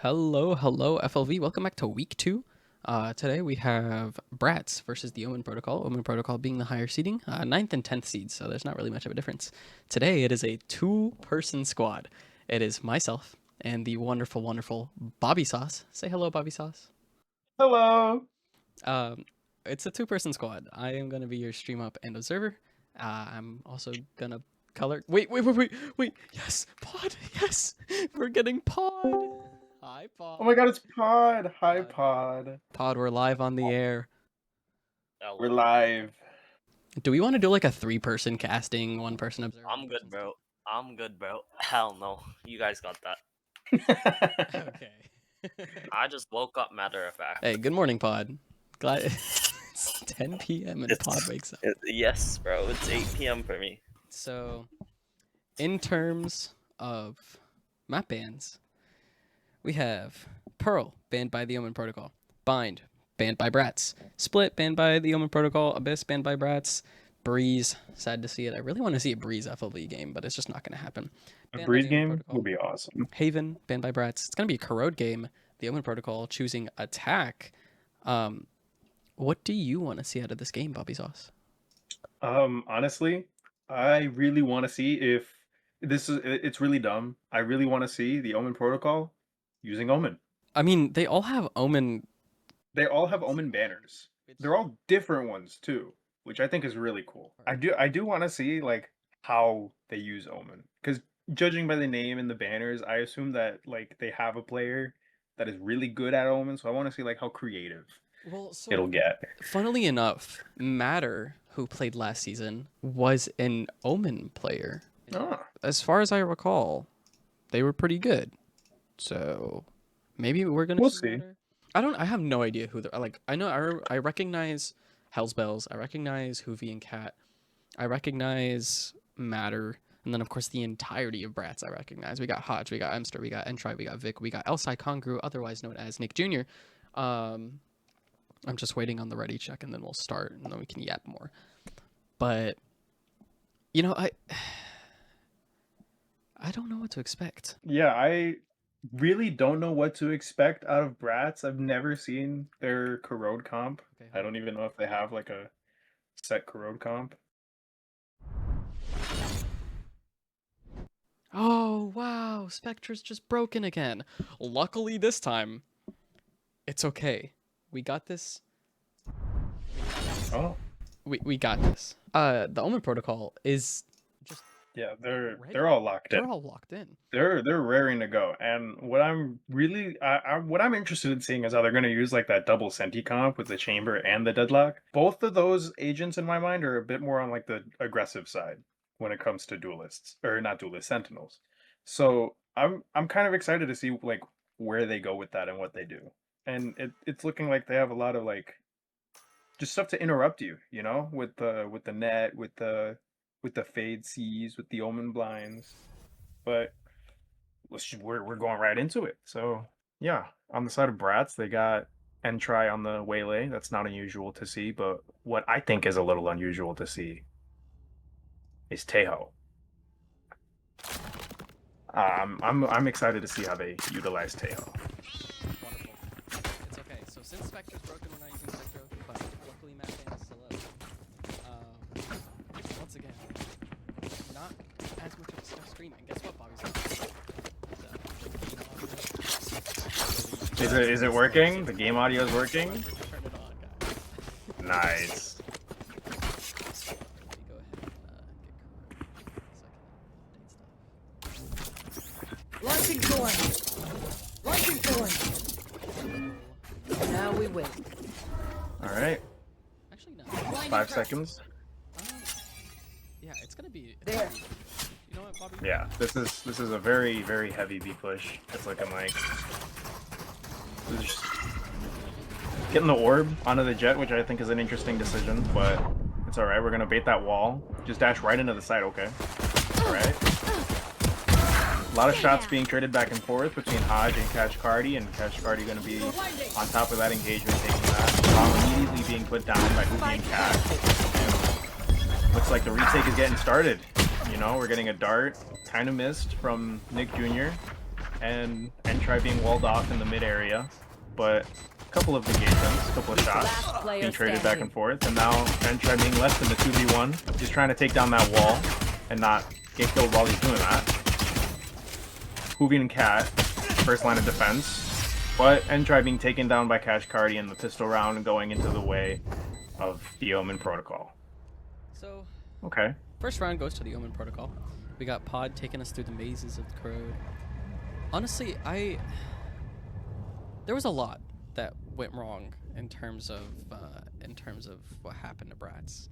Hello, hello, FLV. Welcome back to week 2. Today we have bRATz versus the Omen Protocol. Omen Protocol being the higher seeding, 9th and 10th seeds, so there's not really much of a difference. Today it is a 2-person squad. It is myself and the wonderful, wonderful Bobby Sauce. Say hello, Bobby Sauce. Hello. Um, it's a 2-person squad. I am going to be your stream up and observer. I'm also going to color. Wait. Yes, pod. Yes, we're getting pod. Hi, Oh my pod. god, it's Pod. Hi, Pod. Pod. Pod, we're live on the air. We're Hello. live. Do we want to do like a 3-person casting, 1-person observer? I'm good, bro. I'm good, bro. Hell no. You guys got that. Okay. I just woke up, matter of fact. Hey, good morning, Pod. Glad it's 10 p.m. and Pod wakes up. Yes, bro. It's 8 p.m. for me. So, in terms of map bans, we have Pearl, banned by the Omen Protocol. Bind, banned by bRATz. Split, banned by the Omen Protocol. Abyss, banned by bRATz. Breeze, sad to see it. I really want to see a Breeze FLV game, but it's just not going to happen. A Banned by Breeze the Omen game Protocol. would be awesome. Haven, banned by bRATz. It's going to be a Corrode game. The Omen Protocol choosing Attack. What do you want to see out of this game, Bobby Sauce? Honestly, I really want to see if it's really dumb. I really want to see the Omen Protocol using Omen. I mean, they all have Omen. They all have Omen banners. They're all different ones too, which I think is really cool. I do want to see like how they use Omen, because judging by the name and the banners, I assume that like they have a player that is really good at Omen, so I want to see like how creative it'll get. Funnily enough, Matter, who played last season, was an Omen player. Ah. As far as I recall, they were pretty good. So maybe we're gonna. We'll see. Matter. I have no idea who they're like. I know I recognize Hell's Bells. I recognize Hoovy and Cat. I recognize Matter. And then, of course, the entirety of bRATz I recognize. We got Hodge, we got Emster, we got Entry, we got Vic, we got Elsai Kongru, otherwise known as Nick Jr. I'm just waiting on the ready check, and then we'll start, and then we can yap more. But, you know, I don't know what to expect. Yeah, I really don't know what to expect out of bRATz. I've never seen their Corrode comp. Okay. I don't even know if they have like a set Corrode comp. Oh, wow, Spectre's just broken again. Luckily this time, it's okay. We got this. Oh. We got this. The Omen Protocol is just Yeah, they're all locked in. they're all locked in. They're raring to go. And what I'm really what I'm interested in seeing is how they're going to use like that double Senti comp with the Chamber and the Deadlock. Both of those agents in my mind are a bit more on like the aggressive side when it comes to duelists, or not duelists, sentinels. So I'm kind of excited to see like where they go with that and what they do. And it's looking like they have a lot of like just stuff to interrupt you, you know, with the net, with the fade seas, with the omen blinds. But we're going right into it. So yeah, on the side of bRATz, they got Entry on the waylay. That's not unusual to see, but what I think is a little unusual to see is Teho. I'm excited to see how they utilize Teho. Wonderful. It's okay. So since Spectre's broken, we're not using Spectre, but luckily Matt Fan is still up. Once again, not as much of a stuff streaming. Guess what, Bobby's on. Is it working? The game audio is working? Turn it on, guys. Nice. Launching door. Launching door. Now we wait. All right. Actually, no. 5 seconds. Yeah, it's gonna be. There. You know what, Bobby? Yeah, this is a very heavy B push. It's looking like just getting the orb onto the jet, which I think is an interesting decision, but it's all right. We're gonna bait that wall. Just dash right into the side. Okay. All right. A lot of shots being traded back and forth between Hodge and Kashkardi, and Kashkardi going to be on top of that engagement, taking that. Bomb immediately being put down by Hoovy and Cat. And looks like the retake is getting started. You know, we're getting a dart, kind of missed from Nick Jr. and try being walled off in the mid area, but a couple of engagements, a couple of shots Last player being traded back and standing. forth, and now Entry being left in the 2v1, just trying to take down that wall and not get killed while he's doing that. Hoovy and Cat, first line of defense, but Entry being taken down by Cash Cardi in the pistol round and going into the way of the Omen protocol. So, Okay. first round goes to the Omen protocol. We got Pod taking us through the mazes of the Crowd. Honestly, there was a lot that went wrong in terms of what happened to bRATz.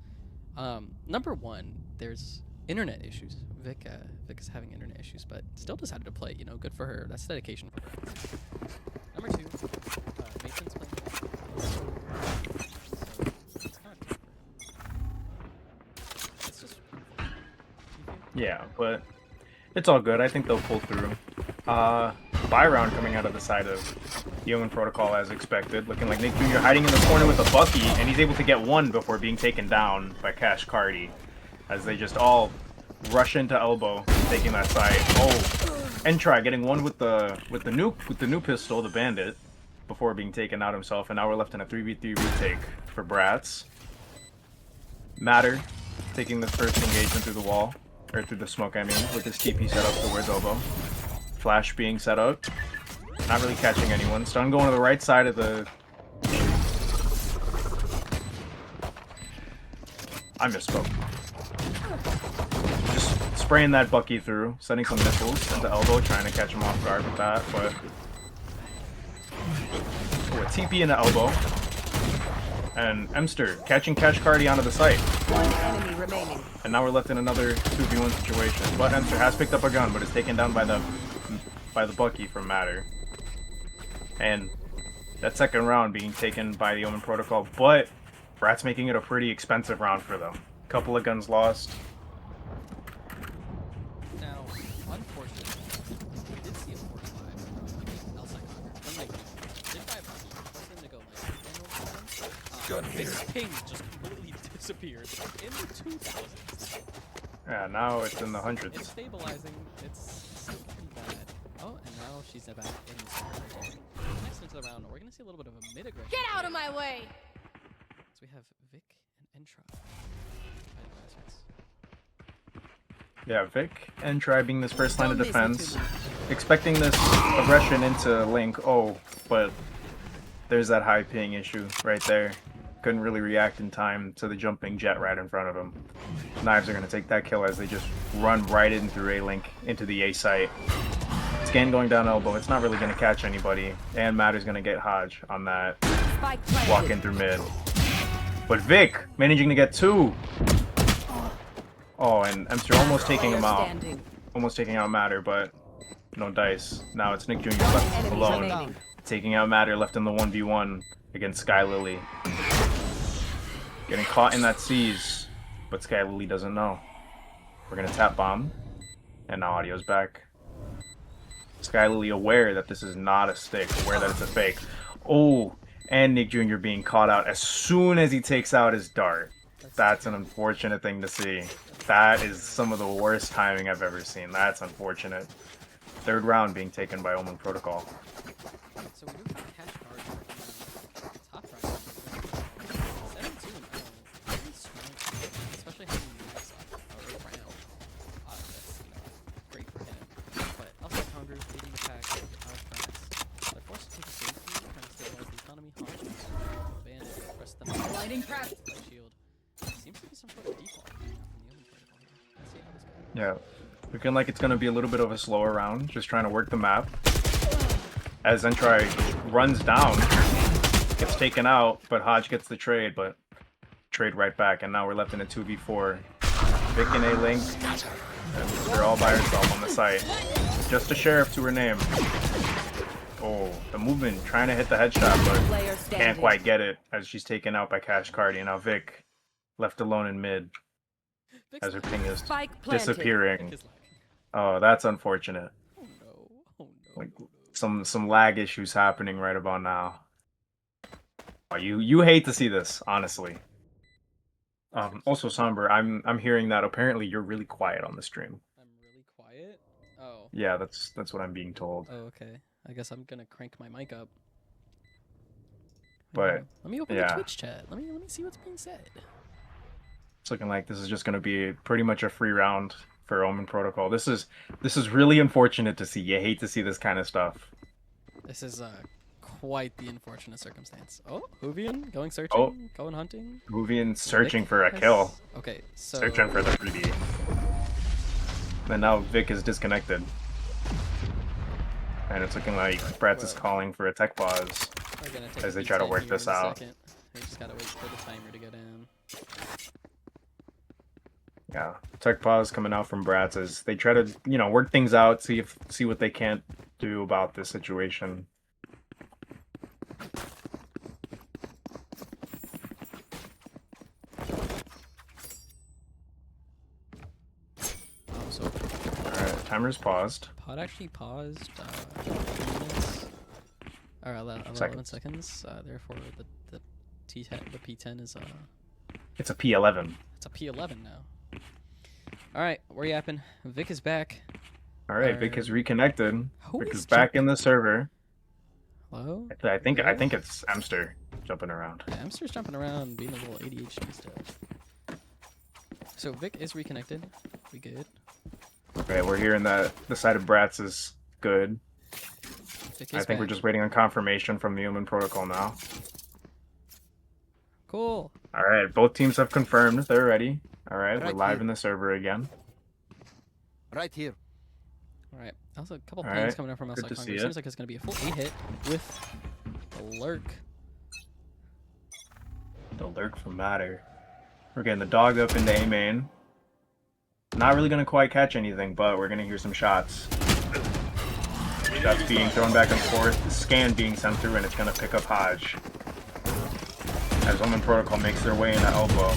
Number one, there's internet issues. Vic is having internet issues, but still decided to play. You know, good for her. That's dedication for bRATz. Number two, Mason's playing. So it's kind of tough for him. It's just Yeah, but it's all good. I think they'll pull through. Buy round coming out of the side of the Omen protocol as expected. Looking like Nick Jr. hiding in the corner with a Bucky, and he's able to get one before being taken down by Cash Cardi. As they just all rush into elbow, taking that side. Oh, Entry getting one with the new pistol, the bandit, before being taken out himself, and now we're left in a 3v3 retake for bRATz. Matter taking the first engagement through the wall. Or through the smoke, I mean, with his TP set up towards elbow. Flash being set up. Not really catching anyone. Stun going to the right side of the... I misspoke. Just spraying that Bucky through, sending some missiles into elbow, trying to catch him off guard with that, but... Oh, a TP into elbow. And Emster catching Cash Cardi onto the site. One enemy remaining. And now we're left in another 2v1 situation. But Emster has picked up a gun, but is taken down by the Bucky from Matter. And that second round being taken by the Omen protocol, but bRATz making it a pretty expensive round for them. Couple of guns lost. Now, unfortunately, we did see a 45 from outside Conquer. Unlike, did buy a Bucky, forced him to go like His ping just completely disappeared in the 2000s. Yeah, now it's in the hundreds. It's stabilizing. It's still pretty bad. Oh, and now she's back in the center. Next into the round, we're gonna see a little bit of a mid aggression. Get out of my way! So we have Vic and Entra. Yeah, Vic and Try being this first line of Don't listen defense. too much. Expecting this aggression into Link. Oh, but there's that high ping issue right there. Couldn't really react in time to the jumping jet right in front of him. Knives are going to take that kill as they just run right in through A-Link into the A site. Scan going down elbow. It's not really going to catch anybody. And Matter's going to get Hodge on that Spike planted. walk in through mid. But Vic managing to get two. Oh, and Emster almost taking him out. Standing. Almost taking out Matter, but no dice. Now it's Nick Jr. left Enemy alone. remaining. Taking out Matter, left in the 1v1 against Sky Lily. Getting caught in that seize, but Sky Lily doesn't know. We're gonna tap bomb, and now audio's back. Sky Lily aware that this is not a stick, aware that it's a fake. Oh, and Nick Jr. being caught out as soon as he takes out his dart. That's an unfortunate thing to see. That is some of the worst timing I've ever seen. That's unfortunate. Third round being taken by Omen Protocol. So we do have cash cards for the top right. 7-2 and 0. Really strong, especially having this right now. That's great for him. But also Congress leading the pack out of bRATz. They're forced to take a safety, trying to stabilize the economy. Hodges, Bandit, rest of them. Lighting prep. Shield. Seems to be some sort of default from the Omen protocol here. Let's see how this goes. Yeah, looking like it's going to be a little bit of a slower round, just trying to work the map. As Entry runs down, gets taken out, but Hodge gets the trade, but trade right back, and now we're left in a 2v4. Vic and A-Link, and they're all by herself on the site. Just a sheriff to her name. Oh, the movement, trying to hit the headshot, but Player can't standing. quite get it as she's taken out by Cash Cardi. And now Vic, left alone in mid, as her ping is Spike planted. disappearing. Is lagging. Oh, that's unfortunate. Oh no. Oh no. Like some lag issues happening right about now. Oh, you hate to see this, honestly. Also, Somber, I'm hearing that apparently you're really quiet on the stream. I'm really quiet. Oh. Yeah, that's what I'm being told. Oh, okay. I guess I'm gonna crank my mic up. But let me open yeah. the Twitch chat. Let me see what's being said. It's looking like this is just going to be pretty much a free round for Omen Protocol. This is really unfortunate to see. You hate to see this kind of stuff. This is quite the unfortunate circumstance. Oh, Hoovian going searching, going hunting. Hoovian searching Vic for a has- kill. Okay, so Searching for the 3D. And now Vic is disconnected. And it's looking like bRATz is calling for a tech pause. we're gonna take as a they try to D10 work here this in a out. second. We just gotta wait for the timer to go down. Yeah, tech pause coming out from bRATz as they try to, work things out, see what they can't do about this situation. So Alright, timer's paused. pod actually paused. 2 minutes. Or 11 seconds. Therefore, the T10, the P10 is It's a P11. it's a P11 now. All right, we're yapping. Vic is back. Alright, Vic is reconnected. Who Vic is is back in the server. Hello? I think Hello? it's Amster jumping around. Yeah, Amster's jumping around, being a little ADHD still. So Vic is reconnected. We good? Okay, we're hearing that the side of bRATz is good. Vic I is think we're back. just waiting on confirmation from the Omen Protocol now. Cool. Alright, both teams have confirmed they're ready. Alright, we're Right live here. in the server again. Right here. All right. Also, a couple All pings right, coming up from good outside to Congress. see it. Seems like it's going to be a full 8-hit with a lurk. The lurk from Matter. We're getting the dog up into A main. Not really gonna quite catch anything, but we're gonna hear some shots. Shots being thrown back and forth, the scan being sent through, and it's gonna pick up Hodge. As Omen Protocol makes their way into elbow.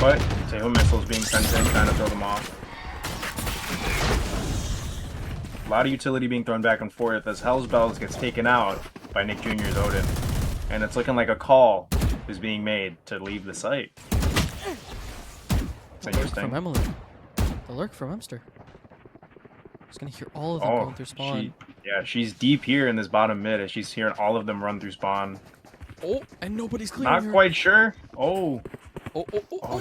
But Tahoe missiles being sent in, trying to throw them off. A lot of utility being thrown back and forth as Hell's Bells gets taken out by Nick Jr.'s Odin. And it's looking like a call is being made to leave the site. It's The lurk from interesting. Emily. The lurk from Emster. Just going to hear all of them going through spawn. She's deep here in this bottom mid as she's hearing all of them run through spawn. Oh, and nobody's clearing Not her. quite sure. Oh,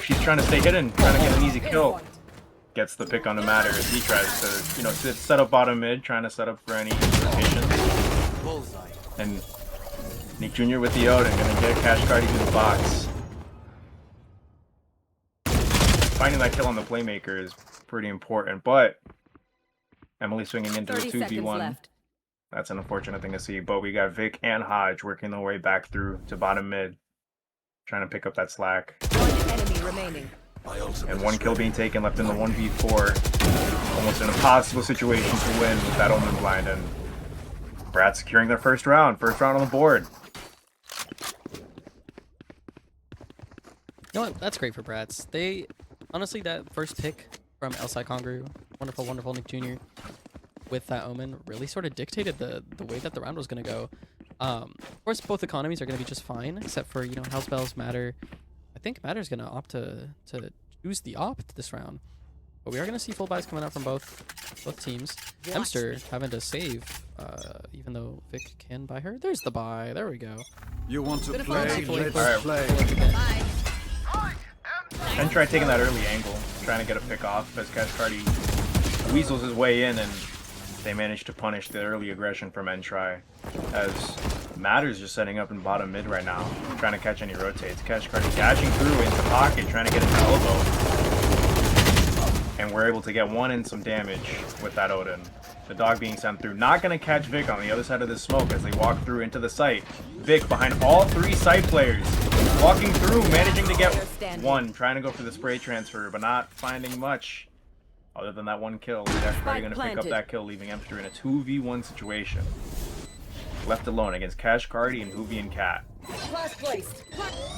she's trying to stay hidden, trying to get an easy kill. Gets the pick on the Matter as he tries to, set up bottom mid, trying to set up for any rotation. Bullseye. And Nick Jr. with the Odin, gonna get Cash Cardi to the box. Finding that kill on the playmaker is pretty important, but Emily swinging into a 30 seconds 2v1. left. That's an unfortunate thing to see, but we got Vic and Hodge working their way back through to bottom mid, trying to pick up that slack. One enemy remaining. And one kill being taken, left in the 1v4. Almost an impossible situation to win with that Omen blind, and bRATz securing their first round on the board. You know what? That's great for bRATz. They, honestly, that first pick from Elsai Kongru, wonderful, wonderful Nick Jr. with that Omen really sort of dictated the way that the round was going to go. Of course, both economies are going to be just fine, except for, House Bells, Matter. I think Matter's going to opt to choose the opt this round. But we are going to see full buys coming out from both teams. Emster having to save, even though Vic can buy her. There's the buy. There we go. You want to Gonna play? follow Let's Alright. play. And try taking that early angle, trying to get a pick off as Cash Cardi weasels his way in, and they manage to punish the early aggression from Entry. As Matter's just setting up in bottom mid right now, trying to catch any rotates. Cash Cardi dashing through into pocket, trying to get into elbow. And we're able to get one in some damage with that Odin. The dog being sent through. Not going to catch Vic on the other side of the smoke as they walk through into the site. Vic behind all three site players. Walking through, managing to get one. Trying to go for the spray transfer, but not finding much. Other than that one kill. Cash Cardi going to pick up that kill, leaving Emster in a 2v1 situation. Left alone against Cash Cardi and Hoovy and Cat. Flash placed.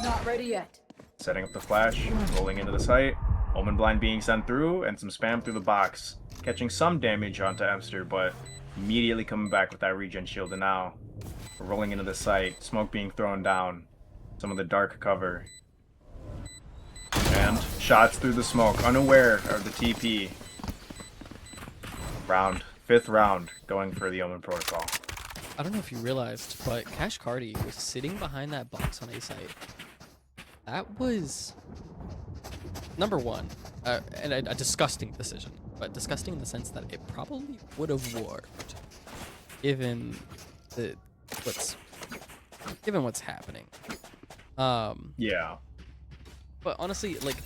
Not ready yet. Setting up the flash, rolling into the site. Omen blind being sent through, and some spam through the box. Catching some damage onto Emster, but immediately coming back with that regen shield, and now we're rolling into the site. Smoke being thrown down. Some of the dark cover. And shots through the smoke, unaware of the TP. Fifth round, going for the Omen protocol. I don't know if you realized, but Cash Cardi was sitting behind that box on A site. That was number one, and a disgusting decision, but disgusting in the sense that it probably would have worked, given what's happening. Yeah. But honestly, like,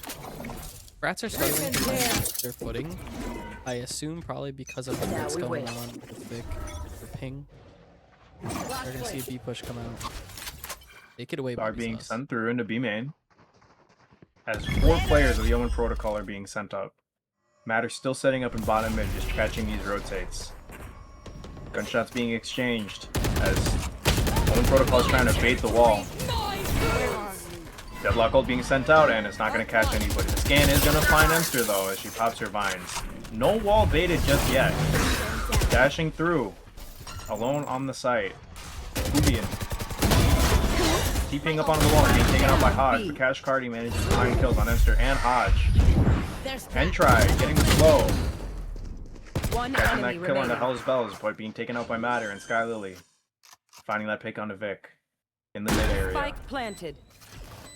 bRATz are struggling to find their footing. I assume probably because of what's going on with Vic, the ping. They're gonna see a B push come out. Take it away. Are being sent through into B main. As 4 players of the Omen protocol are being sent up. Matter still setting up in bottom mid, just catching these rotates. Gunshots being exchanged as Omen protocol is trying to bait the wall. Deadlock ult being sent out, and it's not going to catch anybody. The scan is going to find Emster though as she pops her vines. No wall baited just yet. Dashing through. Alone on the site. Ubian. Keeping up on the wall and being taken out by Hodge. But Cash Cardi manages to find kills on Emster and Hodge. And try getting the slow. Catching that kill on the Hell's Bells, but being taken out by Matter and Sky Lily. Finding that pick onto Vic in the mid area. Spike planted.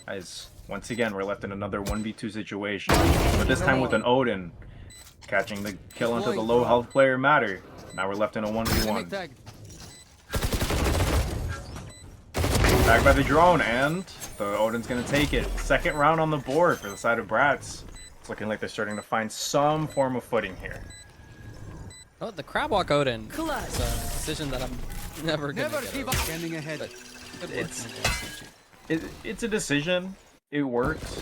As once again we're left in another 1v2 situation, but this time with an Odin catching the kill onto the low health player Matter. Now we're left in a 1v1. Tagged by the drone, and the Odin's gonna take it. Second round on the board for the side of bRATz. It's looking like they're starting to find some form of footing here. Oh, the crab walk Odin. Clutch. It's a decision that I'm never gonna get Keep over. standing ahead. But good work, It's it's a decision. It works.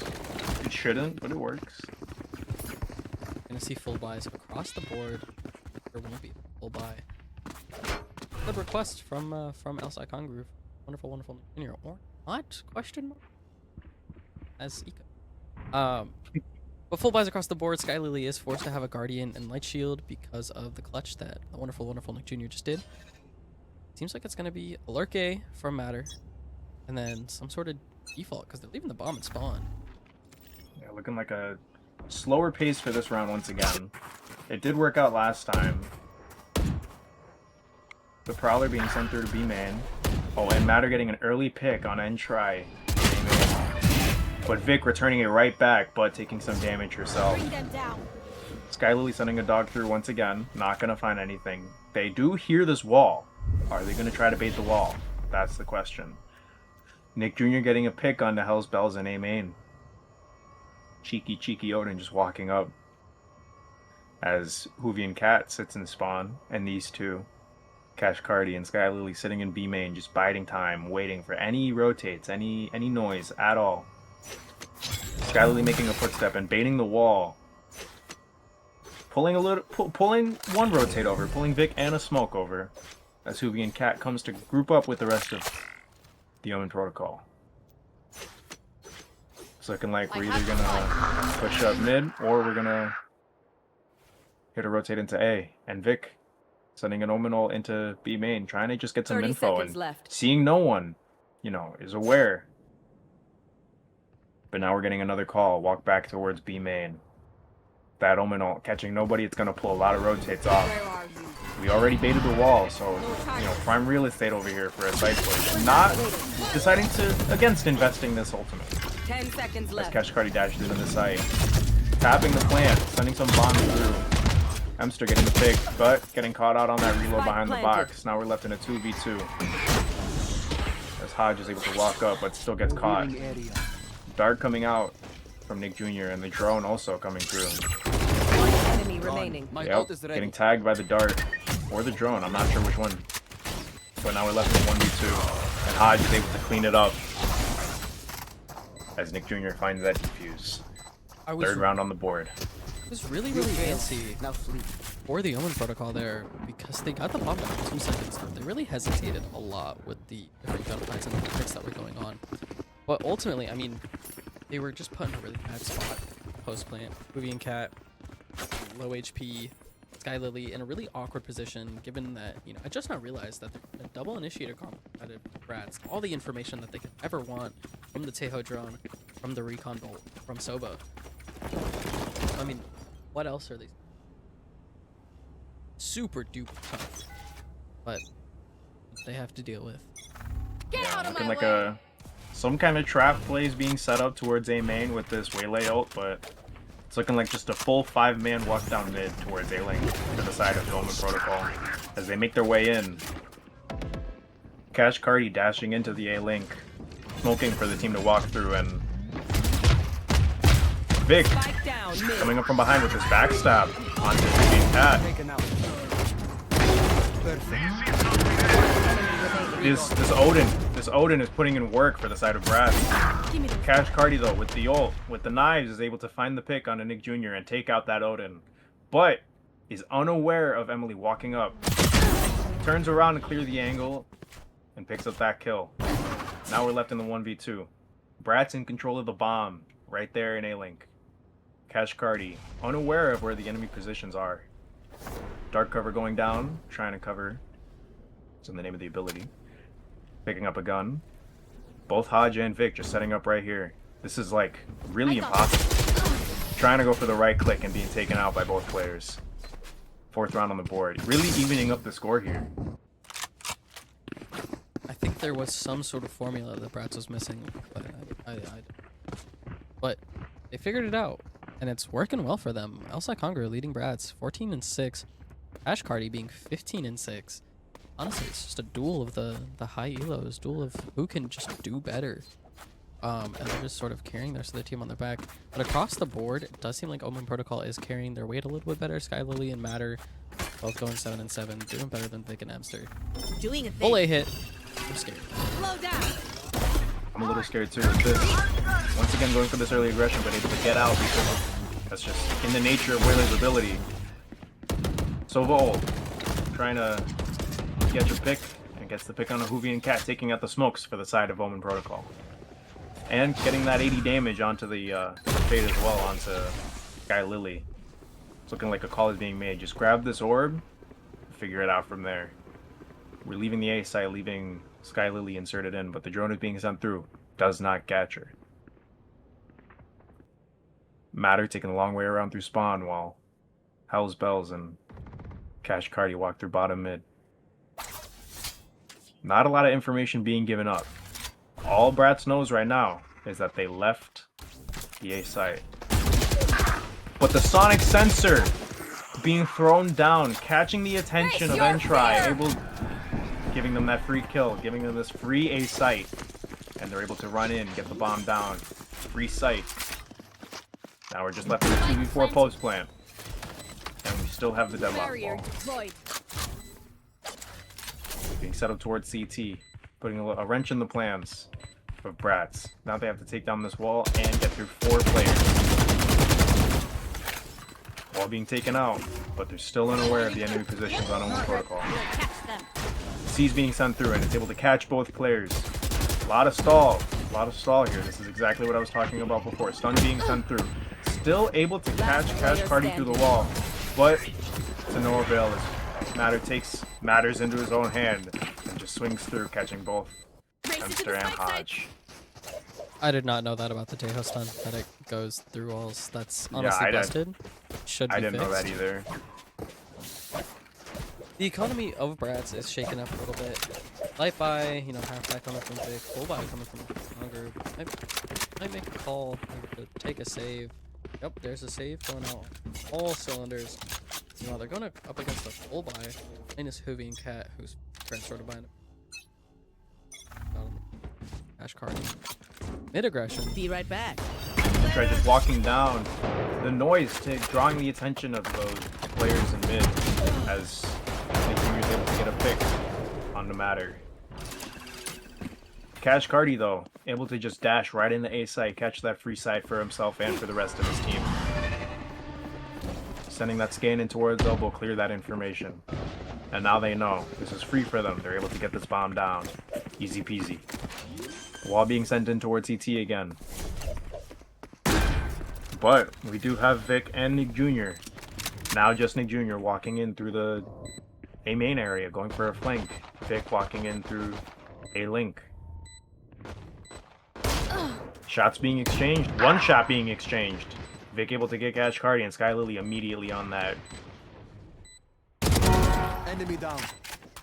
It shouldn't, but it works. Gonna see full buys across the board. There won't be full buy. Good request from Elsa Congroove. Wonderful, wonderful junior or not? Question mark. As Ika. But full buys across the board. Sky Lily is forced to have a Guardian and Light Shield because of the clutch that the wonderful, wonderful Nick Jr. just did. Seems like it's gonna be a lurk A from Matter, and then some sort of default because they're leaving the bomb at spawn. Yeah, looking like a slower pace for this round once again. It did work out last time. The Prowler being sent through to B main. Oh, and Matter getting an early pick on N try. But Vic returning it right back, but taking some damage herself. Sky Lily sending a dog through once again. Not gonna find anything. They do hear this wall. Are they gonna try to bait the wall? That's the question. Nick Jr. getting a pick on the Hell's Bells and A main. Cheeky Odin just walking up. As Hoovy and Cat sits in spawn, and these two, Cash Cardi and Sky Lily sitting in B main, just biding time, waiting for any rotates, any noise at all. Sky Lily making a footstep and baiting the wall. Pulling one rotate over, pulling Vic and a smoke over. As Hoovy and Cat comes to group up with the rest of the Omen protocol. It's looking like we're either gonna push up mid or we're gonna hit a rotate into A. And Vic sending an Omen ult into B main, trying to just get some info and seeing no one, is aware. But now we're getting another call. Walk back towards B main. That Omen ult catching nobody, it's gonna pull a lot of rotates off. We already baited the wall, so prime real estate over here for a side push. Not deciding against investing this ultimate. 10 seconds left. As Cash Cardi dashed into the site. Tapping the plant, sending some bombs through. Emster getting the pick, but getting caught out on that reload behind the box. Now we're left in a 2v2. As Hodge is able to walk up, but still gets caught. Dart coming out from Nick Jr. and the drone also coming through. One enemy remaining. Yep, getting tagged by the dart or the drone. I'm not sure which one. But now we're left in 1v2. And Hodge is able to clean it up. As Nick Jr. finds that defuse. Third round on the board. It was really, really fancy for the Omen protocol there because they got the bomb down in 2 seconds. They really hesitated a lot with the different gunfights and the picks that were going on. But ultimately, I mean, they were just put in a really bad spot post-plant. Hoovy and Cat, low HP, Sky Lily in a really awkward position given that, I just now realized that the double initiator comp out of bRATz, all the information that they could ever want from the Teho drone, from the recon bolt, from Soba. I mean, what else are they? super duper tough, but they have to deal with. Looking like some kind of trap play is being set up towards A main with this waylay ult, but it's looking like just a full 5-man walk down mid towards A lane to the side of Omen protocol as they make their way in. Cash Cardi dashing into the A link, smoking for the team to walk through, and Vic coming up from behind with his backstab onto the cat. This Odin is putting in work for the side of bRATz. Cash Cardi though with the ult, with the knives, is able to find the pick on a Nick Jr. and take out that Odin, but is unaware of Emily walking up. Turns around to clear the angle and picks up that kill. Now we're left in the 1v2. bRATz in control of the bomb right there in A-Link. Cash Cardi unaware of where the enemy positions are. Dark cover going down, trying to cover. It's in the name of the ability. Picking up a gun. Both Hodge and Vic just setting up right here. This is like really impossible. Trying to go for the right click and being taken out by both players. 4th round on the board. Really evening up the score here. I think there was some sort of formula that bRATz was missing, but they figured it out, and it's working well for them. Elsa Conger leading bRATz 14-6. Cash Cardi being 15-6. Honestly, it's just a duel of the high elos, duel of who can just do better. And they're just sort of carrying the rest of the team on their back. But across the board, it does seem like Omen Protocol is carrying their weight a little bit better. Sky Lily and Matter both going 7-7, doing better than Vic and Emster. Doing a thing. Full A hit. I'm scared. Slow down. I'm a little scared too with this. Once again going for this early aggression, but able to get out because that's just in the nature of Waylay's ability. Sova ult, trying to get your pick, and gets the pick on a Hoovy and Cat, taking out the smokes for the side of Omen Protocol. And getting that 80 damage onto the Fade as well, onto Sky Lily. It's looking like a call is being made. Just grab this orb, figure it out from there. We're leaving the A site, leaving Sky Lily inserted in, but the drone is being sent through. Does not catch her. Matter taking a long way around through spawn while Hell's Bells and Cash Cardi walk through bottom mid. Not a lot of information being given up. All bRATz knows right now is that they left the A site. But the sonic sensor being thrown down, catching the attention of Entry, giving them that free kill, giving them this free A site, and they're able to run in, get the bomb down, free site. Now we're just left with a 2v4 post plant, and we still have the deadlock ball being set up towards CT, putting a wrench in the plans of bRATz. Now they have to take down this wall and get through 4 players. Wall being taken out, but they're still unaware of the enemy positions on Omen Protocol. C's being sent through, and it's able to catch both players. A lot of stall here. This is exactly what I was talking about before. Stun being sent through. Still able to catch Cash Cardi through the wall, but to no avail as Matter takes matters into his own hand and just swings through, catching both Emster and Hodge. I did not know that about the Tejo stun, that it goes through walls. That's honestly busted. Should be I didn't fixed. know that either. The economy of bRATz is shaken up a little bit. Light buy, half back coming from Vic, full buy coming from Hunger. Might make a call, maybe to take a save. Yep, there's a save going out all cylinders. They're going up against a full buy, minus Hoovy and Cat, who's sort of behind him. Cash Cardi. Mid aggression. Be right back. Try just walking down. The noise drawing the attention of those players in mid as Nick Jr. is able to get a pick on the Matter. Cash Cardi though, able to just dash right in the A site, catch that free site for himself and for the rest of his team. Sending that scan in towards elbow, clear that information. And now they know this is free for them. They're able to get this bomb down. Easy peasy. Wall being sent in towards CT again. But we do have Vic and Nick Jr. Now just Nick Jr. walking in through the A main area, going for a flank. Vic walking in through A link. Shots being exchanged. One shot being exchanged. Vic able to get Cash Cardi and Sky Lily immediately on that. Enemy down.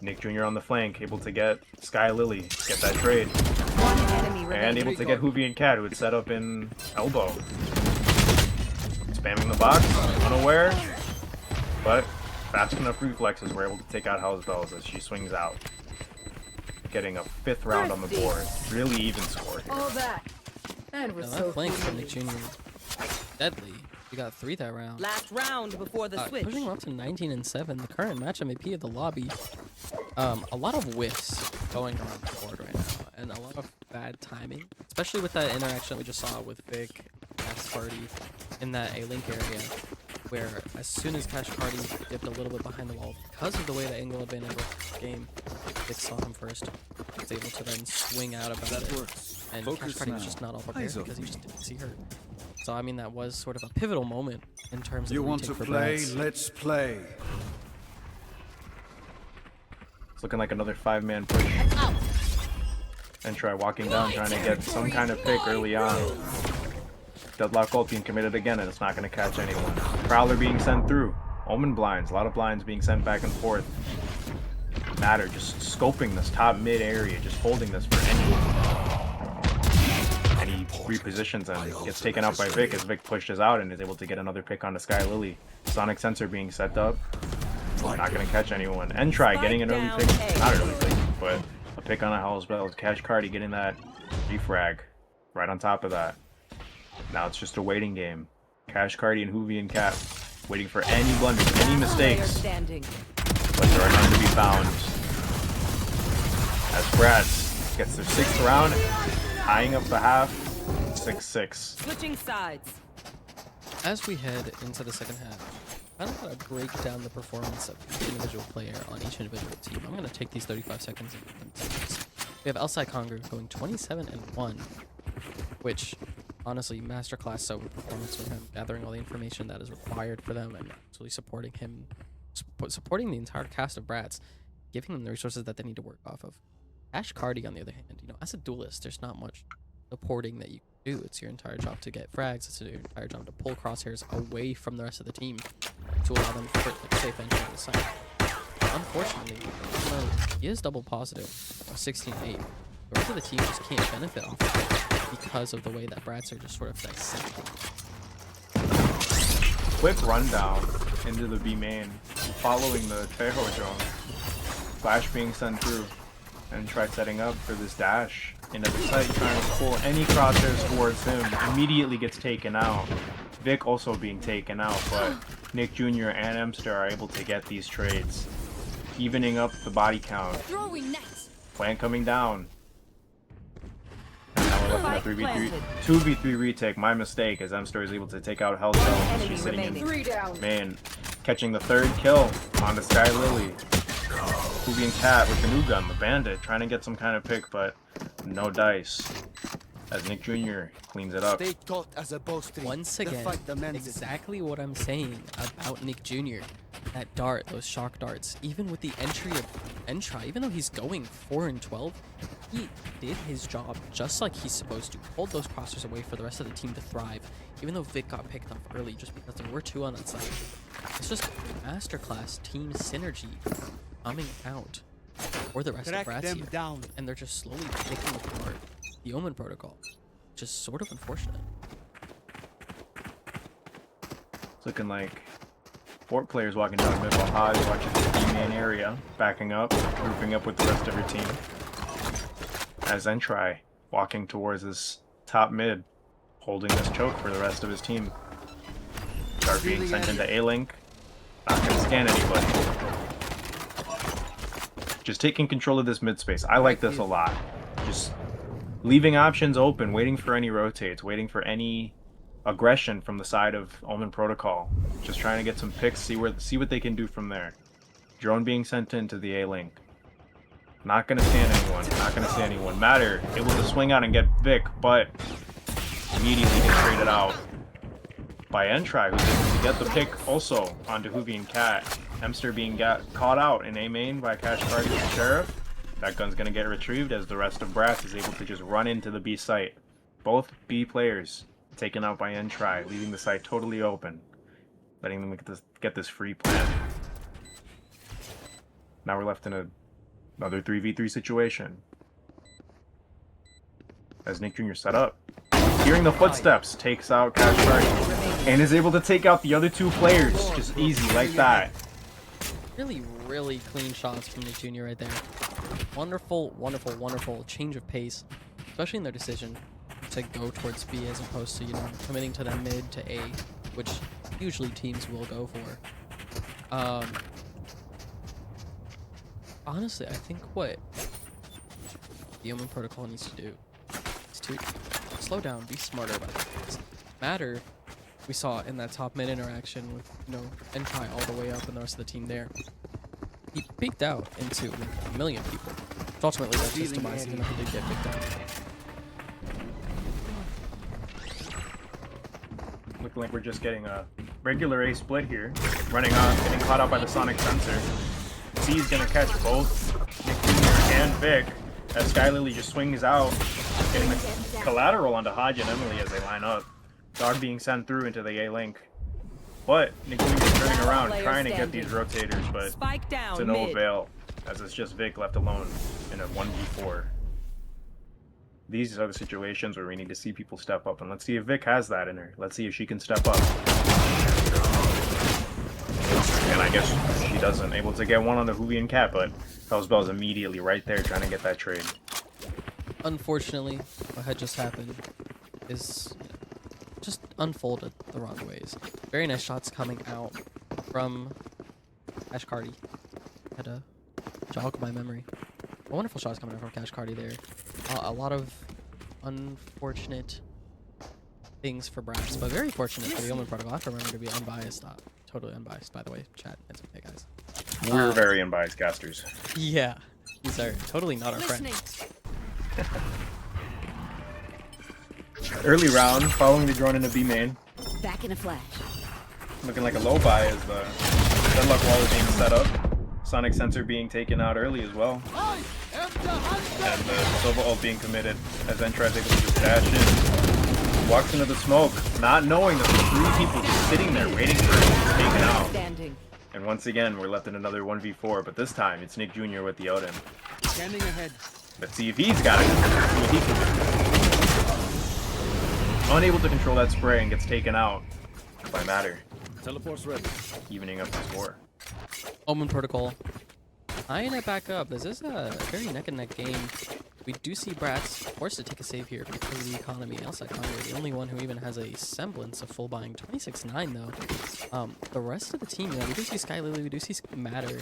Nick Jr. on the flank, able to get Sky Lily, get that trade. One enemy And remaining. able to get Hoovy and Cat, who had set up in elbow. Spamming the box, unaware. But fast enough reflexes were able to take out House Bells as she swings out. Getting a 5th round on the board. Really even score here. All that. And we're Now, so that flank from familiar. Nick Jr. deadly. We got 3 that round. Last round before the switch. Pushing him up to 19-7, the current match MVP of the lobby. A lot of whiffs going around the board right now, and a lot of bad timing, especially with that interaction we just saw with Vic, Cash Party, in that A-Link area, where as soon as Cash Party dipped a little bit behind the wall, because of the way that angle advantage worked in the game, Vic saw him first, was able to then swing out about it, and Cash Party was just not all prepared because he just didn't see her. So I mean, that was sort of a pivotal moment in terms of You the want retake to for play? bRATz. Let's play. It's looking like another 5-man push. And try walking down, trying to get some kind of pick early on. Deadlock ult being committed again, and it's not going to catch anyone. Prowler being sent through. Omen blinds, a lot of blinds being sent back and forth. Matter just scoping this top mid area, just holding this for anyone. And he repositions and gets taken out by Vic as Vic pushes out and is able to get another pick onto Sky Lily. Sonic sensor being set up. Not going to catch anyone. Entry getting an early pick. Not early pick, but a pick on a House Bells. Cash Cardi getting that refrag right on top of that. Now it's just a waiting game. Cash Cardi and Hoovy and Cat waiting for any blunders, any mistakes. Standing. But there are none to be found. As bRATz gets their 6th round, tying up the half, 6-6. Switching sides. As we head into the second half, I don't want to break down the performance of each individual player on each individual team. I'm going to take these 35 seconds and put them to use. We have Elsai Conger going 27-1, which honestly, masterclass solo performance with him, gathering all the information that is required for them and actually supporting him, supporting the entire cast of bRATz, giving them the resources that they need to work off of. Ash Cardi, on the other hand, you know, as a duelist, there's not much supporting that you can do. It's your entire job to get frags. It's your entire job to pull crosshairs away from the rest of the team to allow them to put safe entry on the site. Unfortunately, even though he is double positive, 16-8, the rest of the team just can't benefit off of it because of the way that bRATz are just sort of dissecting. Quick rundown into the B main, following the Tejo drone. Flash being sent through, and try setting up for this dash into the site, trying to pull any crosshairs towards him. Immediately gets taken out. Vic also being taken out, but Nick Jr. and Emster are able to get these trades, evening up the body count. Plant coming down. And now we're looking at 3v3, 2v3 retake. My mistake, as Emster is able to take out Hell's Zone. She's sitting in main, catching the 3rd kill on the Sky Lily. Hoovy and Cat with the new gun, the Bandit, trying to get some kind of pick, but no dice. As Nick Jr. cleans it up. Stay taut as a bowstring. Once The again, fight demands it. exactly what I'm saying about Nick Jr. That dart, those shock darts, even with the entry of Entry, even though he's going 4-12, he did his job just like he's supposed to. Hold those crosshairs away for the rest of the team to thrive, even though Vic got picked off early just because there were 2 on that side. It's just masterclass team synergy coming out for the rest of Track bRATz them here. down. And they're just slowly picking apart the Omen protocol, which is sort of unfortunate. It's looking like 4 players walking down the middle. Hodge watching the D main area, backing up, grouping up with the rest of your team. As Entry walking towards this top mid, holding this choke for the rest of his team. Dart being sent into A-Link. Not gonna scan anybody. Just taking control of this mid space. I like this a lot. Just leaving options open, waiting for any rotates, waiting for any aggression from the side of Omen Protocol. Just trying to get some picks, see what they can do from there. Drone being sent into the A-Link. Not gonna stand anyone. Not gonna stand anyone. Matter able to swing out and get Vic, but immediately gets traded out by Entry, who's able to get the pick also onto Hoovy and Cat. Emster being caught out in A main by Cash Party and Sheriff. That gun's gonna get retrieved as the rest of bRATz is able to just run into the B site. Both B players taken out by Entry, leaving the site totally open, letting them get this free plant. Now we're left in another 3v3 situation. As Nick Jr. set up. Hearing the footsteps, takes out Cash Party. And is able to take out the other two players. Just easy, like that. Really, really clean shots from Nick Jr. right there. Wonderful, wonderful, wonderful change of pace, especially in their decision to go towards B as opposed to, you know, committing to that mid to A, which usually teams will go for. Honestly, I think what the Omen protocol needs to do is to slow down, be smarter about things. Matter, we saw in that top mid interaction with, you know, Enkai all the way up and the rest of the team there. He peeked out into like, a million people. Which ultimately that's just demise, even though he did get picked out. Looking like we're just getting a regular A split here. Running on, getting caught out by the sonic sensor. C's gonna catch both Nick Jr. and Vic as Sky Lily just swings out, getting the collateral onto Hodge and Emily as they line up. Dog being sent through into the A link. But Nick Jr. is turning around, trying to get these rotators, but Spike down to no mid. avail, as it's just Vic left alone in a 1v4. These are the situations where we need to see people step up, and let's see if Vic has that in her. Let's see if she can step up. And I guess she doesn't. Able to get one on the Hoovian Cat, but Hellsbell's immediately right there trying to get that trade. Unfortunately, what had just happened is just unfolded the wrong ways. Very nice shots coming out from Cash Cardi. Had to jog my memory. Wonderful shots coming out from Cash Cardi there. A lot of unfortunate things for bRATz, but very fortunate for the Omen protocol. I have to remember to be unbiased. Totally unbiased, by the way. Chat, it's okay, guys. We're very unbiased casters. Yeah, these are totally not our friends. Early round, following the drone into B main. Back in a flash. Looking like a low buy as the deadlock wall is being set up. Sonic sensor being taken out early as well. And the Sova ult being committed as Entra is able to just dash in. Walks into the smoke, not knowing that there's three people just sitting there waiting for him to be taken out. Standing. And once again, we're left in another 1v4, but this time it's Nick Jr. with the Odin. Standing ahead. Let's see if he's got it. See what he can do. Unable to control that spray and gets taken out by Matter. Teleport's ready. Evening up the score. Omen protocol. Eyeing it back up. This is a very neck-and-neck game. We do see bRATz forced to take a save here because of the economy. Outside Conway, the only one who even has a semblance of full buying. 26-9 though. The rest of the team, you know, we do see Sky Lily, we do see Matter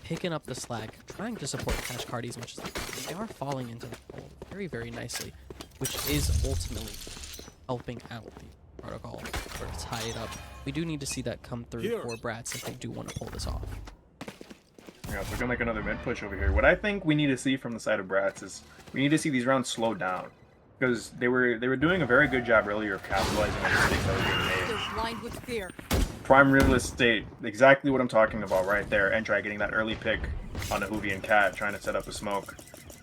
picking up the slack, trying to support Cash Cardi as much as they can. They are falling into the hole very, very nicely, which is ultimately helping out the protocol or to tie it up. We do need to see that come through for bRATz if they do want to pull this off. Yeah, it's looking like another mid push over here. What I think we need to see from the side of bRATz is we need to see these rounds slow down. Because they were doing a very good job earlier of capitalizing on the mistakes that were being made. They're blind with fear. Prime real estate, exactly what I'm talking about right there. Entry getting that early pick on the Hoovian Cat, trying to set up a smoke.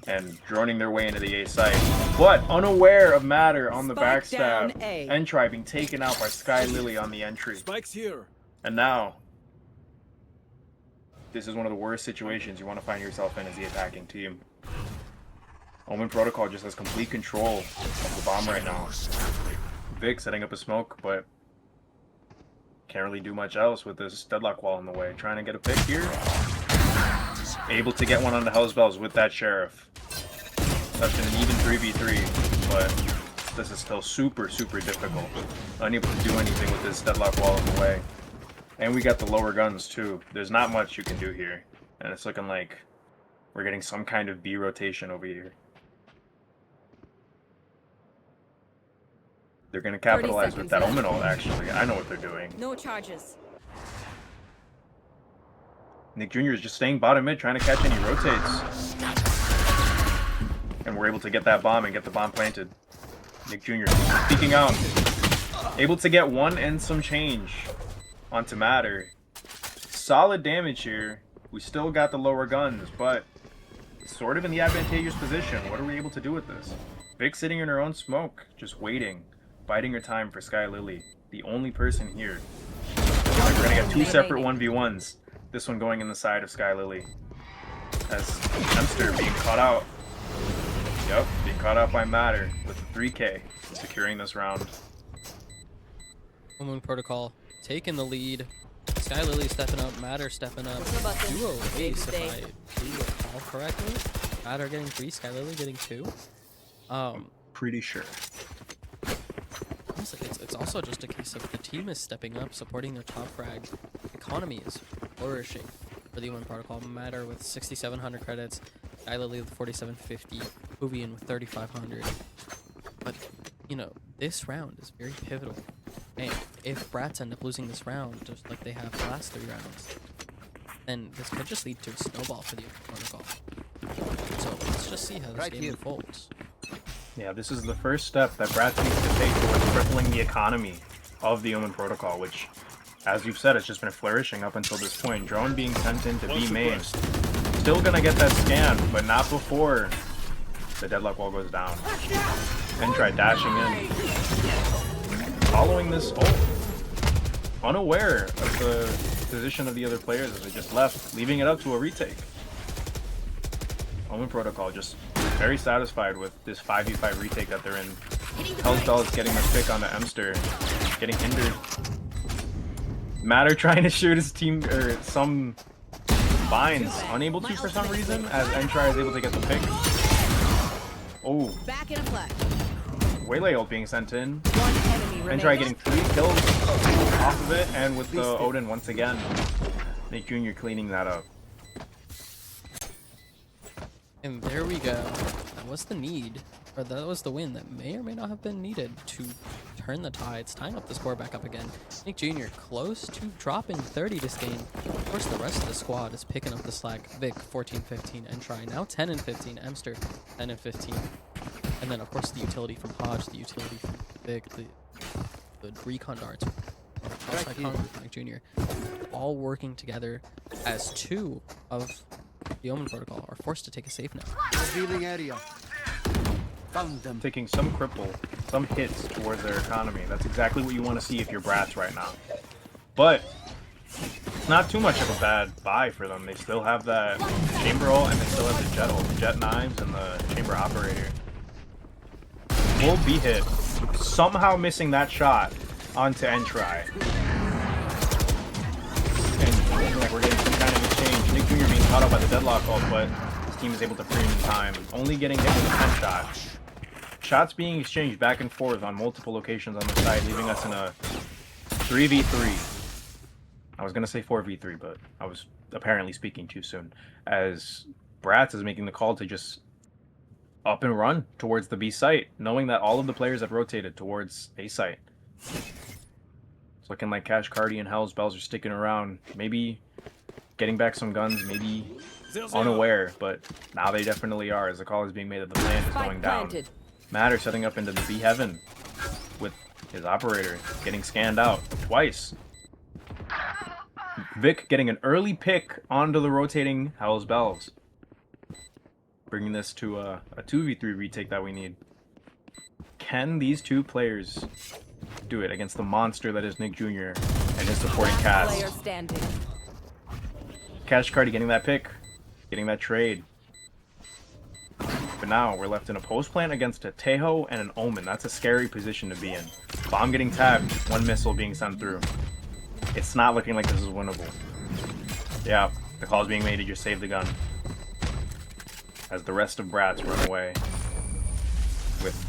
And droning their way into the A site. But unaware of Matter on the Spike down backstab. A. Entry being taken out by Sky Lily on the entry. Spike's here. And now, this is one of the worst situations you want to find yourself in as the attacking team. Omen Protocol just has complete control of the bomb right now. Vic setting up a smoke, but can't really do much else with this deadlock wall in the way. Trying to get a pick here. Able to get one on the Hellsbells with that Sheriff. That's an even 3v3, but this is still super, super difficult. Unable to do anything with this deadlock wall in the way. And we got the lower guns too. There's not much you can do here. And it's looking like we're getting some kind of B rotation over here. They're going to capitalize with that Omen ult, actually. I know what they're doing. No charges. Nick Jr. is just staying bottom mid, trying to catch any rotates. And we're able to get that bomb and get the bomb planted. Nick Jr. peeking out. Able to get one and some change onto Matter. Solid damage here. We still got the lower guns, but sort of in the advantageous position. What are we able to do with this? Vic sitting in her own smoke, just waiting, biding her time for Sky Lily. The only person here. We're gonna get two separate 1v1s. This one going in the side of Sky Lily. as Hemster being caught out. Yep, being caught out by Matter with the 3K, securing this round. Omen Protocol taking the lead. Sky Lily stepping up, Matter stepping up. About this Duo big ace, day. if I do recall correctly. Matter getting 3, Sky Lily getting 2. Pretty sure. Honestly, it's also just a case of the team is stepping up, supporting their top frag. Economy is flourishing for the Omen Protocol. Matter with 6,700 credits, Sky Lily with 4,750, Huvian with 3,500. But, you know, this round is very pivotal. And if bRATz end up losing this round, just like they have the last 3 rounds, then this could just lead to a snowball for the Omen Protocol. So let's just see how this game unfolds. Yeah, this is the first step that bRATz needs to take towards crippling the economy of the Omen Protocol, which, as you've said, it's just been flourishing up until this point. Drone being sent in to B main. Still gonna get that scan, but not before the deadlock wall goes down. And try dashing in. Following this ult. Unaware of the position of the other players as they just left, leaving it up to a retake. Omen Protocol just very satisfied with this 5v5 retake that they're in. Hellsbell is getting the pick on the Emster, getting hindered. Matter trying to shoot his team, or some binds, unable to for some reason, as Entry is able to get the pick. Oh, Back in a flash. Waylay ult being sent in. One enemy Entry remaining. getting 3 kills off of it, and with the Odin once again. Nick Jr. cleaning that up. And there we go. That was the need, or that was the win that may or may not have been needed to turn the tides, tying up the score back up again. Nick Jr. close to dropping 30 this game. Of course, the rest of the squad is picking up the slack. Vic, 14-15, Entry now 10-15, Emster, 10-15. And then, of course, the utility from Hodge, the utility from Vic, the recon darts from Nick Jr. all working together as 2 of the Omen Protocol are forced to take a safe now. Revealing area. Found them. Taking some cripple, some hits towards their economy. That's exactly what you want to see if you're bRATz right now. But it's not too much of a bad buy for them. They still have that chamber ult, and they still have the jet ult, the jet knives, and the chamber operator. Will be hit, somehow missing that shot onto Entry. And like we're getting some kind of exchange. Nick Jr. being caught up by the deadlock ult, but his team is able to free him in time. Only getting hit with a 10 shot. Shots being exchanged back and forth on multiple locations on the side, leaving us in a 3v3. I was going to say 4v3, but I was apparently speaking too soon. As bRATz is making the call to just up and run towards the B site, knowing that all of the players have rotated towards A site. It's looking like Cash Cardi and Hell's Bells are sticking around, maybe getting back some guns, maybe unaware, but now they definitely are, as the call is being made that the plant is going down. Matter setting up into the B heaven with his operator getting scanned out twice. Vic getting an early pick onto the rotating Hell's Bells, bringing this to a 2v3 retake that we need. Can these 2 players do it against the monster that is Nick Jr. and his supporting cast? Player standing. Cash Cardi getting that pick, getting that trade. But now we're left in a post plant against a Tejo and an Omen. That's a scary position to be in. Bomb getting tapped, 1 missile being sent through. It's not looking like this is winnable. Yeah, the call is being made to just save the gun, as the rest of bRATz run away, with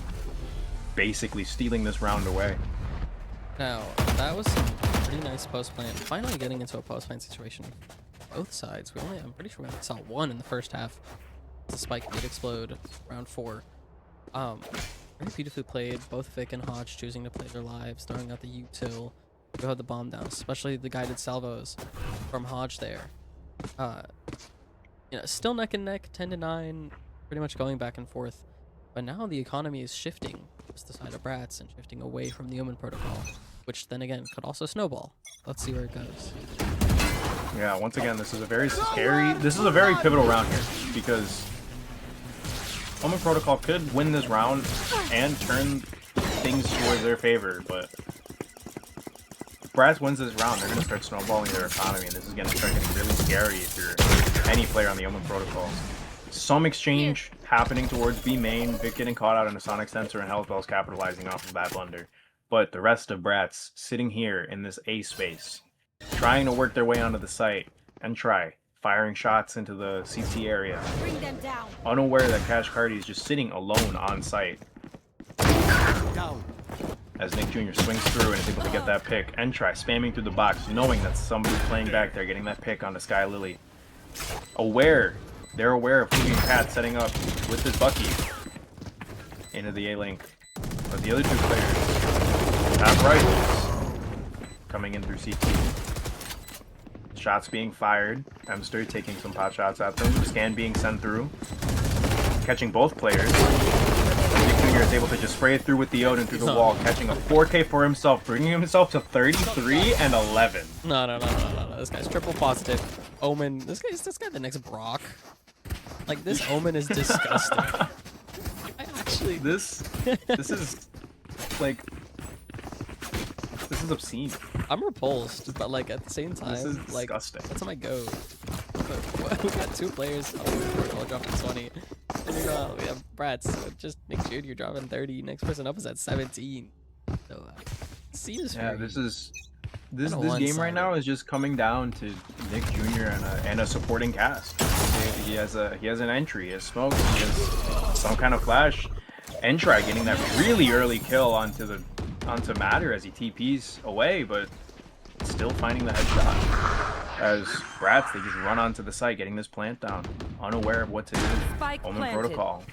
basically stealing this round away. Now, that was some pretty nice post plant. Finally getting into a post plant situation. Both sides. I'm pretty sure we only saw 1 in the first half. The spike did explode round 4. Very beautifully played. Both Vic and Hodge choosing to play their lives, throwing out the util. Go ahead the bomb down, especially the guided salvos from Hodge there. You know, still neck and neck, 10-9, pretty much going back and forth. But now the economy is shifting towards the side of bRATz and shifting away from the Omen Protocol, which then again could also snowball. Let's see where it goes. Yeah, once again, this is a very pivotal round here, because Omen Protocol could win this round and turn things towards their favor, but if bRATz wins this round, they're going to start snowballing their economy, and this is going to start getting really scary if you're any player on the Omen protocols. Some exchange happening towards B main, Vic getting caught out in a sonic sensor, and Hellspell's capitalizing off of that blunder. But the rest of bRATz sitting here in this A space, trying to work their way onto the site, and firing shots into the CT area. Bring them down. Unaware that Cash Cardi is just sitting alone on site. Down. As Nick Jr. swings through and is able to get that pick. And spamming through the box, knowing that somebody's playing back there, getting that pick onto Sky Lily. They're aware of Fuji and Cat setting up with his Bucky into the A-Link. But the other two players have rifles coming in through CT. Shots being fired. Emster taking some pot shots at them. Scan being sent through. Catching both players. Nick Jr. is able to just spray it through with the Odin through the wall, catching a 4K for himself, bringing himself to 33 and 11. No. This guy's triple positive. Omen. This guy the next Brock. Like, this Omen is disgusting. I actually... This is, like... This is obscene. I'm repulsed, but, like, at the same time, This is like, disgusting. that's my go. We got two players. Oh, dropping 20. And we have bRATz. So just Nick Jr. dropping 30. Next person up is at 17. So, seems Yeah, very... this game right now is just coming down to Nick Jr. and a supporting cast. He has an entry, he has smoke, he has some kind of flash. Entry getting that really early kill onto Matter as he TPs away, but still finding the headshot. As bRATz, they just run onto the site, getting this plant down, unaware of what to do. Spike Omen planted. protocol.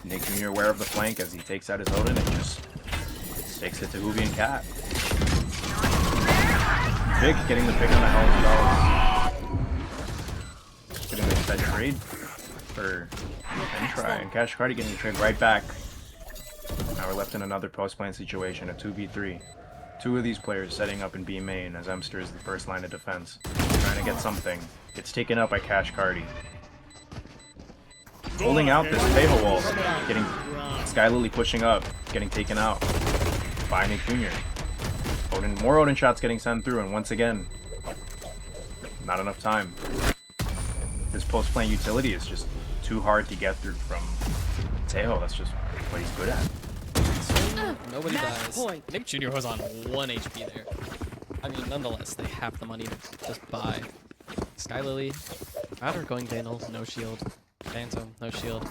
Nick Jr. aware of the flank as he takes out his Odin and just takes it to Hoovy and Cat. Vic getting the pick on the Hellspell. Getting that trade for Entry, and Cash Cardi getting the trade right back. Now we're left in another post-plant situation, a 2v3. Two of these players setting up in B main as Emster is the first line of defense. Trying to get something. Gets taken out by Cash Cardi. Holding out this Tejo wall. Getting Sky Lily pushing up. Getting taken out by Nick Jr. More Odin shots getting sent through, and once again, not enough time. This post-plant utility is just too hard to get through from Tejo. That's just what he's good at. Nobody dies. Nick Jr. was on 1 HP there. I mean, nonetheless, they have the money to just buy. Sky Lily, Matter going Vandal, no shield. Phantom, no shield.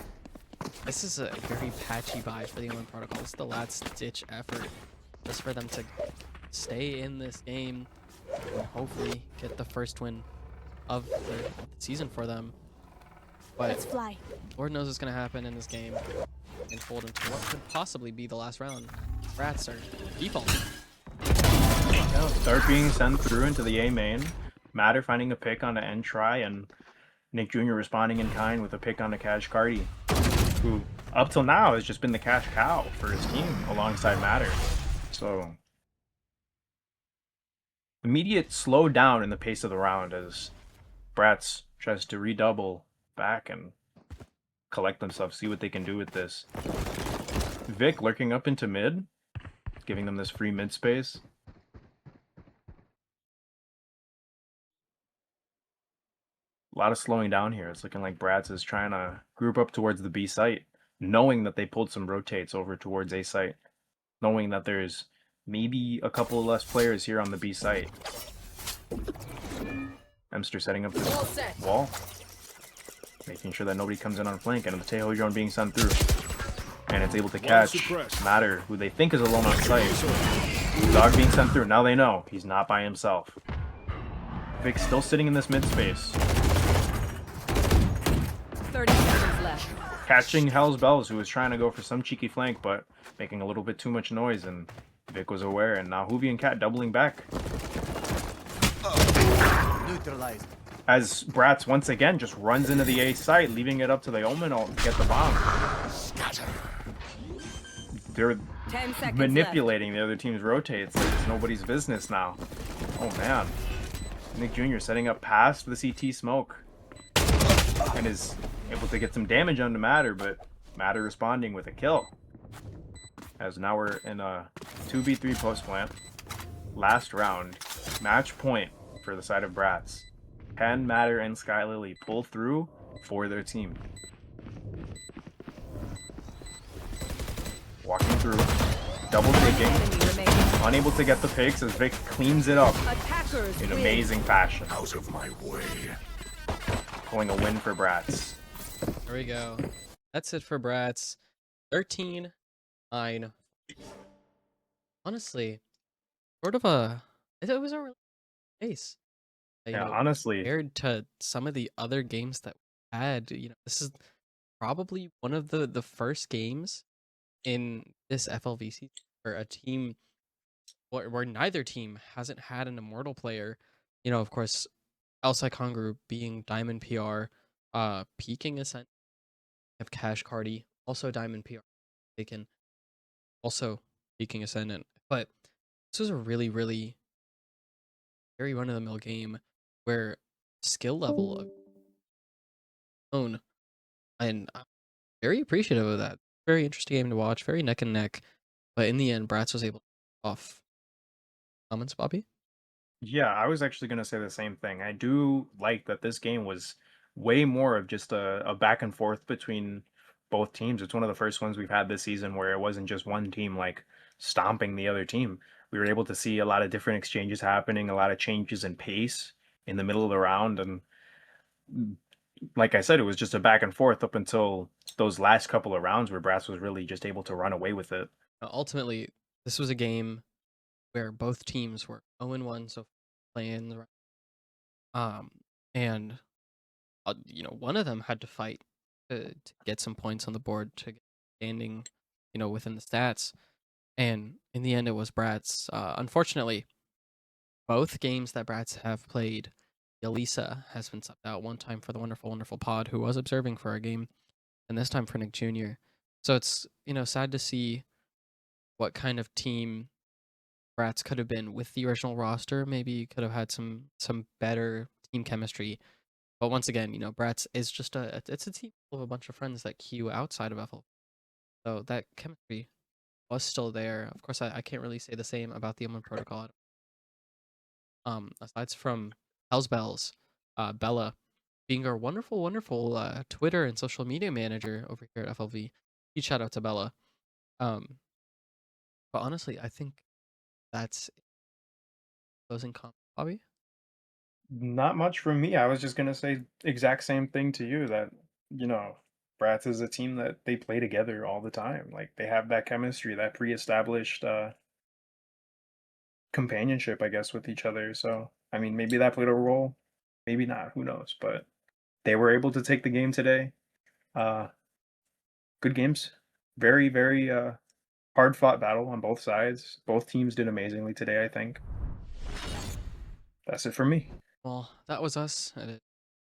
This is a very patchy buy for the Omen protocol. It's the last ditch effort just for them to stay in this game and hopefully get the first win of the season for them. But Let's fly. Lord knows what's going to happen in this game and fold into what could possibly be the last round. bRATz are defaulting. Start being sent through into the A main. Matter finding a pick on the Entry, and Nick Jr. responding in kind with a pick on the Cash Cardi, who up till now has just been the cash cow for his team alongside Matter. So immediate slow down in the pace of the round as bRATz tries to redouble back and collect themselves, see what they can do with this. Vic lurking up into mid, giving them this free mid space. A lot of slowing down here. It's looking like bRATz is trying to group up towards the B site, knowing that they pulled some rotates over towards A site, knowing that there's maybe a couple of less players here on the B site. Emster setting up this wall, making sure that nobody comes in on flank, and the Tejo drone being sent through. And it's able to catch Matter, who they think is alone on site. Dog being sent through. Now they know he's not by himself. Vic's still sitting in this mid space. 30 seconds left. Catching Hell's Bells, who was trying to go for some cheeky flank, but making a little bit too much noise, and Vic was aware, and now Hoovy and Cat doubling back. Neutralized. As bRATz once again just runs into the A site, leaving it up to the Omen to get the bomb. They're 10 seconds manipulating the other team's rotates like it's nobody's business now. Oh man. Nick Jr. setting up past the CT smoke and is able to get some damage onto Matter, but Matter responding with a kill. As now we're in a 2v3 post plant. Last round. Match point for the side of bRATz. Can Matter and Sky Lily pull through for their team? Walking through, double taking, Enemy remaining. unable to get the picks as Vic cleans it up Attackers in win. amazing fashion. Out of my way. Pulling a win for bRATz. There we go. That's it for bRATz. 13-9. Honestly, sort of it was a really nice. Yeah, honestly, Compared to some of the other games that we had, this is probably one of the first games in this FLV season where a team where neither team hasn't had an immortal player. Of course, Outside Congrou being Diamond PR, peaking Ascent of Cash Cardi, also Diamond PR taken, also peaking Ascendant. But this was a really, really very run of the mill game where skill level of own, and I'm very appreciative of that. Very interesting game to watch, very neck and neck. But in the end, bRATz was able to pull off. Comments, Bobby? yeah, I was actually going to say the same thing. I do like that this game was way more of just a back and forth between both teams. It's one of the first ones we've had this season where it wasn't just one team like stomping the other team. We were able to see a lot of different exchanges happening, a lot of changes in pace in the middle of the round. And like I said, it was just a back and forth up until those last couple of rounds where bRATz was really just able to run away with it. Ultimately, this was a game where both teams were 0-1, so playing the and one of them had to fight to get some points on the board to get standing, within the stats. And in the end, it was bRATz. Unfortunately, both games that bRATz have played, Yalisa has been subbed out one time for the wonderful, wonderful Pod, who was observing for our game, and this time for Nick Jr. So it's, sad to see what kind of team bRATz could have been with the original roster. Maybe could have had some better team chemistry. But once again, bRATz is just it's a team of a bunch of friends that queue outside of FL. So that chemistry was still there. Of course, I can't really say the same about the Omen protocol. Aside from Hell's Bells, Bella being our wonderful, wonderful Twitter and social media manager over here at FLV. Huge shout out to Bella. But honestly, I think that's closing comment, Bobby. Not much from me. I was just gonna say exact same thing to you that, bRATz is a team that they play together all the time. Like they have that chemistry, that pre-established companionship, I guess, with each other. So I mean, maybe that played a role, maybe not. Who knows? But they were able to take the game today. Uh, good games, very very hard fought battle on both sides. Both teams did amazingly today. I think that's it for me. Well, that was us.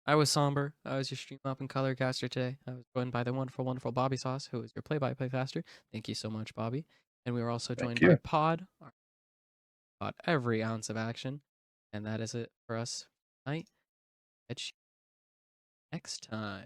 I was Somber. I was your stream up and color caster today. I was joined by the wonderful, wonderful Bobby Sauce, who is your play-by-play caster. Thank you so much, Bobby. And we were also Thank joined you. by Pod, about every ounce of action. And that is it for us tonight. Catch you next time.